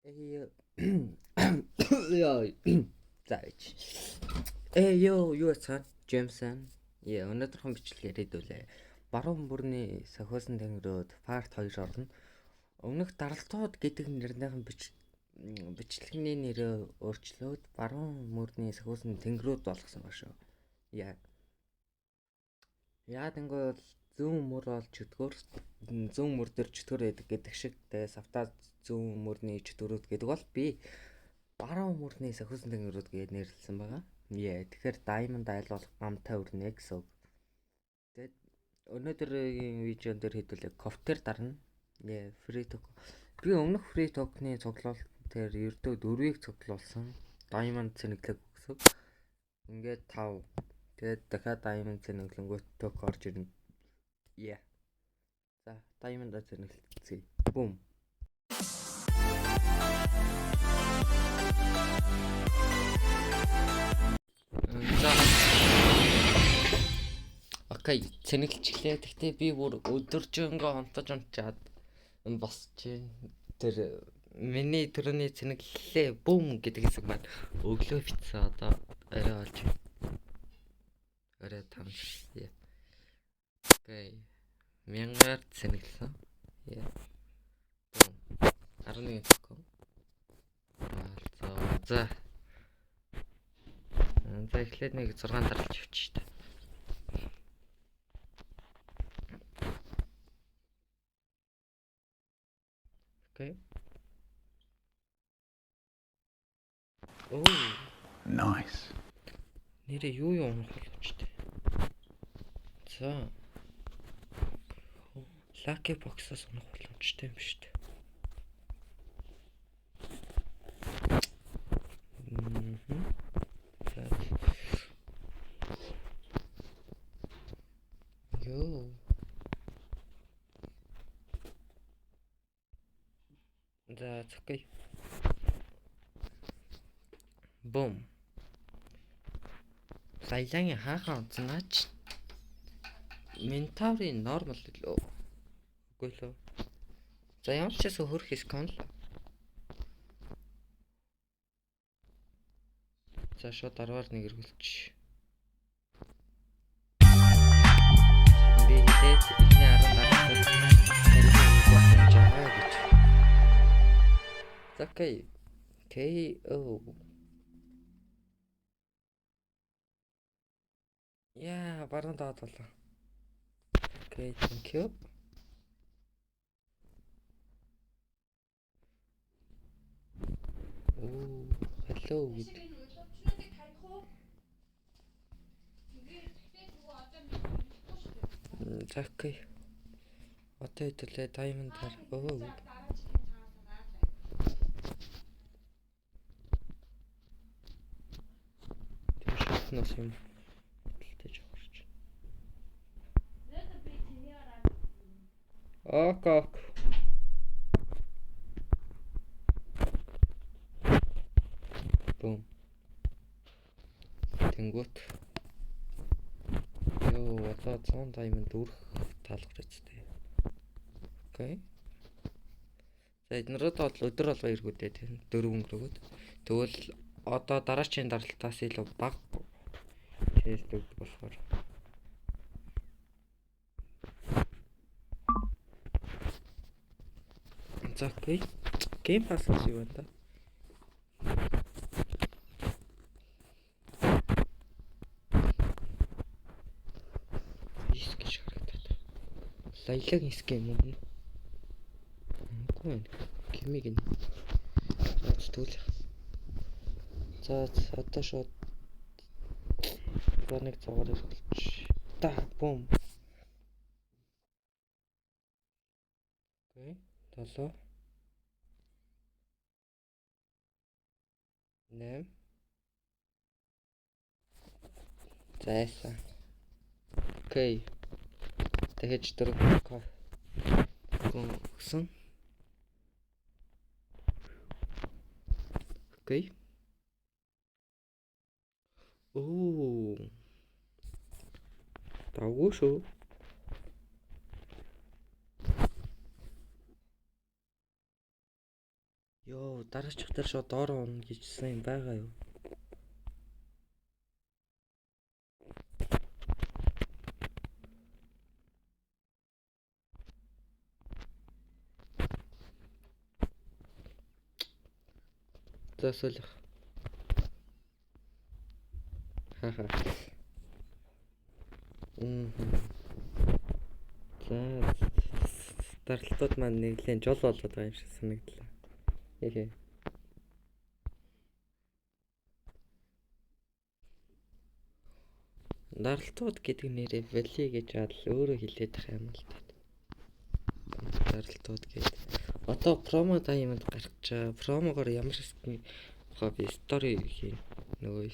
Эй, яа, заач. Юу цаа, Джеймсон. Өнөөдрийн бичлэг яриад үлээ. Баруун бүрний сахиусан тэнгэрүүд Part 2 орно. Өмнөх даралтууд гэдэг нэрнийхэн бичлэгний нэрээ өөрчлөөд баруун мөрний сахиусан тэнгэрүүд болгосон ба шүү. Яа тэнгэр бол зүүн мөр бол чөтгөр, зүүн мөр дээр чөтгөр байдаг гэдэг шиг тэгээ савтаа зүүн мөрний чөтгөрүүд гэдэг бол би баруун мөрний сахиусан тэнгэрүүд гэж нэрлэсэн байгаа. Тэгэхээр Diamond айл бол гамтай өрнө гэсэн үг. Тэгээд өнөөдрийн видеон дээр хэдүүлээ кофтер дарна. Free talk. Би өмнөх free talk-ны цуглуулт дээр ердөө 4-ийг цуглуулсан. Diamond цэнэглэг гэсэн. Ингээд 5. Тэгээд дахиад Diamond цэнэглэнгүүт ток орж ирнэ. За, Diamond цэнэглэцгээе. Бум. За. Окей, цэнэглэжлээ. Гэхдээ би бүр өдөржингөө онтож унчаад босч тэр миний төрөний цэнэглэлээ бум гэдэг хэсэг маань өглөө битсэн одоо арай болж арай там. Окей. 1000-аар цэнэглэсэн. Бум. 11 ток. За. За эхлээд нэг 6 даралж явчих та. Окей. Nice. Нэрээ юу унах боломжтой. За. Lucky box-аас унах боломжтой юм шүү дээ. За, окей. Бум. Саялагийн хаахаа унцнаач. Ментаврын нормал лөө. Үгүй лөө. За ямар ч гэсэн хөрх скан л. За шууд 10-аар нэг эргүүлчих. Би хэлээд ихний 10 дараагаар гэж. Окей. KO. Баруун доод болоо. Окей, thank you. Hello. Окей. Одоо хэдүүлээ Diamond тар. Нас юм тэлтэж аварч. Ок. Бум. Тэнгүүт. Одоо 100 Diamond үрх таалах хэрэгтэй. Окей. За эднэрүүд бол өдөр болго эргүүдээ тийм 4 өнгөрөөд. Тэгвэл одоо дараачийн даралтаас илүү бага тест өгдөг болохоор. За окей. Game Pass юу вэ та? Скич харагдаад. Лаялагын скем юм. Үгүй ээ. Гимиг нь. Тэгвэл. За одоо шууд нэг цагаар ирүүлчих. Та бум. Окей. 7 8 зайсан. Окей. Тэгэж 4 гүн. Окей. Давгүй шүү. Йоо, дараачих шууд доор унах гэжсэн юм байгаа юу? За солих. Хаха. За даралтууд маань нэглэн жол болоод байгаа юм шиг санагдлаа. Эхэ. Даралтууд гэдэг нэрээ вали гэж ал өөрөө хэлээд байгаа юм л та. Даралтууд гэдэг. Одоо промо даймонд гарчаа. Промогоор ямар скин хобби стори хийн нөгөө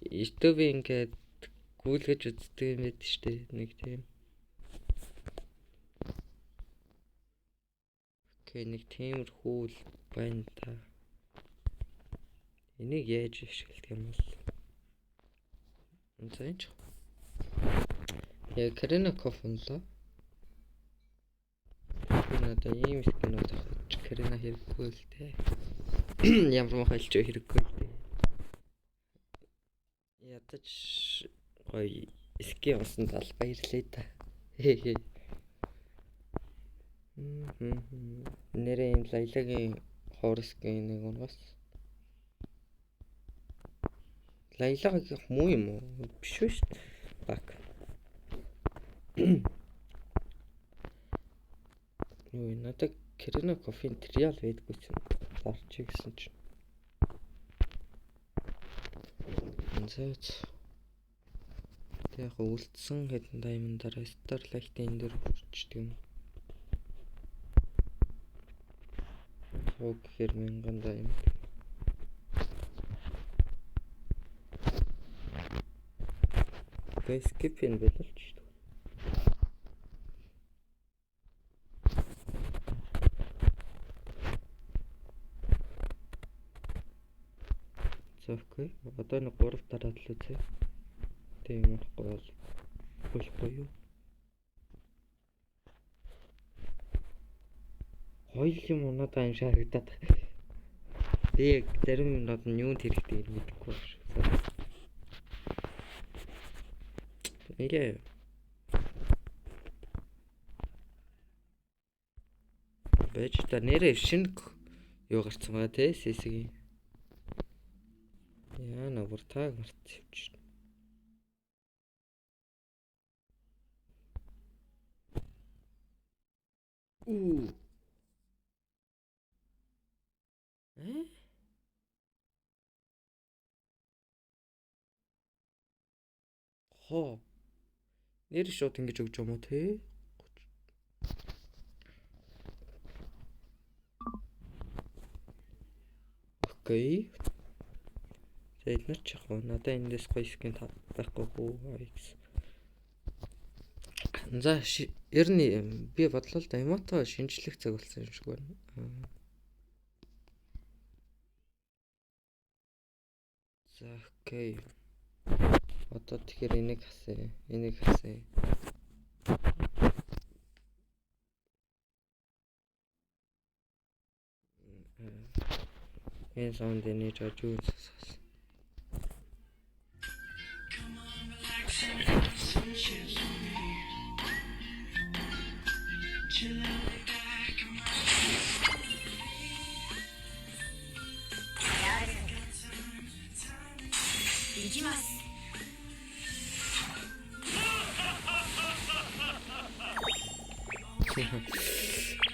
YouTube ингээд гүйлгэж үздэг юм байд штэ нэг тийм. Окей, нэг тиймэрхүү л байна та. Энийг яаж ашигладаг юм бол? Энэч. Я Карина кофенлоо. Надаа ийм скинүүд авч Карина хэрэггүй л дээ. Ямар мохолч хэрэггүй л дээ. Ядаж гоё скин усан тал баярлээ та. Нэрээ юм лаялагийн хоорскин нэг унгаас. Лаялаг гэх муу юм уу? Биш үү? Баг. Юу надад Карина кофеин триал байдгүй ч зарч гэсэн чинь. Зөөц. Яг үлдсэн хэдэн даймондаар Starlight-ийн дээр хүрчдэг юм. Окей, 1000 даймонд. Скипин бололч шүү. Окей. Одоо нэг 3 дараад л үзье. Тийм гол болохгүй юу? Хоёул юм надад аим шарагдаад. Би зарим юмнууд нь юунд хэрэгтэй юм мэдэхгүй байна шүү. Нэрээ. Бэж та нэрээ шинэ юу гарцсан ба те сэсгийн. Яа навар таг марцвч. Хоо. Нэр шууд ингэж өгч юм уу те? Окей. Эднэр чих уу надаа эндээс гоё скин байхгүй хөө. За ер нь би бодлоо л да эмото шинжлэх цаг болсон юм шиг байна. За окей. Одоо тэгэхээр энийг хасъя. Энэ саунд энэ жиж үзсэн.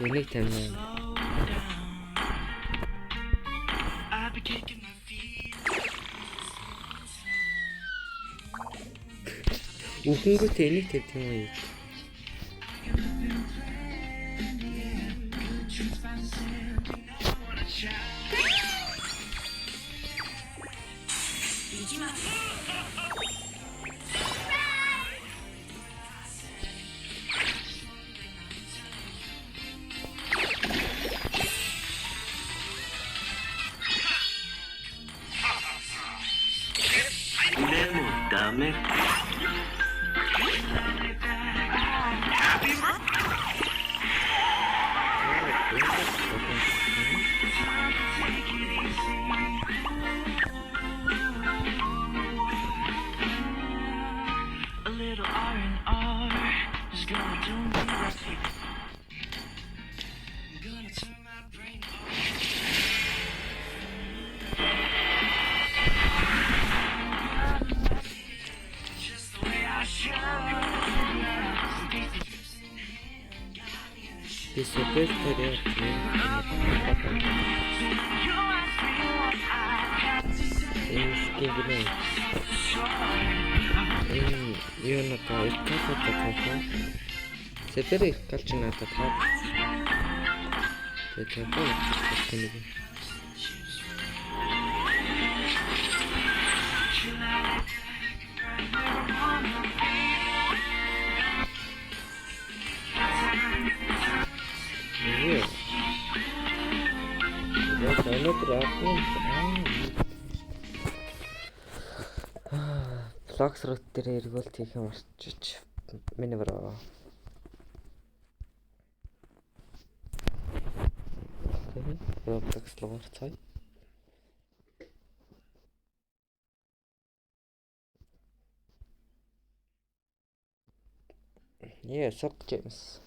Энийг тамина. Үхэнгүүт энийг тавьдаг юм уу? Секретарь. Скингний. Юу надаа ихтэй тохоо. Сепер их галч надаа таа. Тэгээд тохоо. Флакс рут дээр эргүүлт хийх юм марчиж миний бро. Флакс логор цай. Сог Джеймс.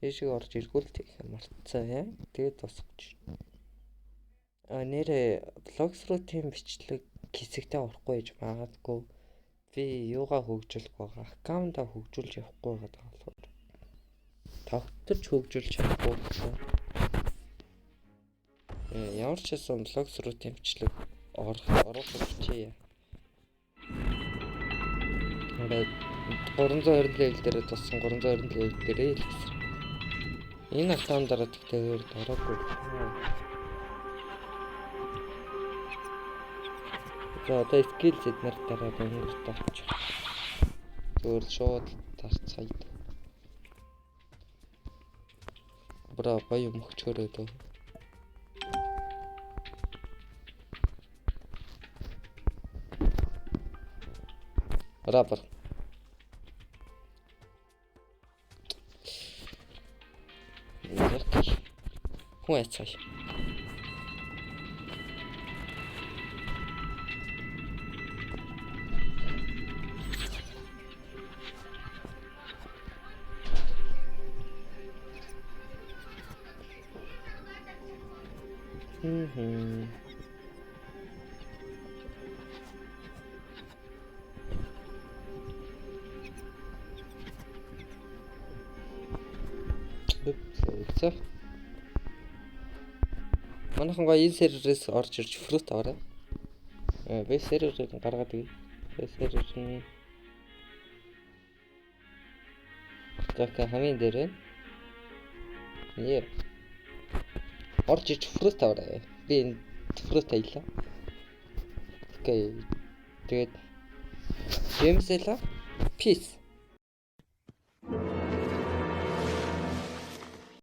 Ээшиг орж эргүүлт хийх юм марцсан яа. Тэгээд тусгаж. Нэрээ флакс руу тийм бичлэг хэсэгтээ орохгүй гэж магадгүй. Би юугаа хөгжүүлэх байгаа. Аккаунтаа хөгжүүлж явахгүй байгаа болохоор. Тогтож хөгжүүлж чадахгүй гэсэн. Ямар ч юм флакс руу тийм бичлэг оруулах чи яа. Ингээд 320 level дээр туссан 320 level дээрээ л гэсэн. Энэ аккаунтаараа тэгтээр ороогүй. За одоо скил зэднэр дараа өнгөрт авчих. Зөвл шууд тарцгаая. Бра гоё мөхчөөрөө дөө. Рапор. Хүн яцгаая. За. Манайхан гоё энэ серверээс орж ирж фрут аваарай. Би серверийг гаргаад ий. Сервер нь така хамгийн дээр байна. Орж ирж фрут аваарай. Би энэ фрут аялаа. Окей. Тэгээд Джеймс эла. Peace.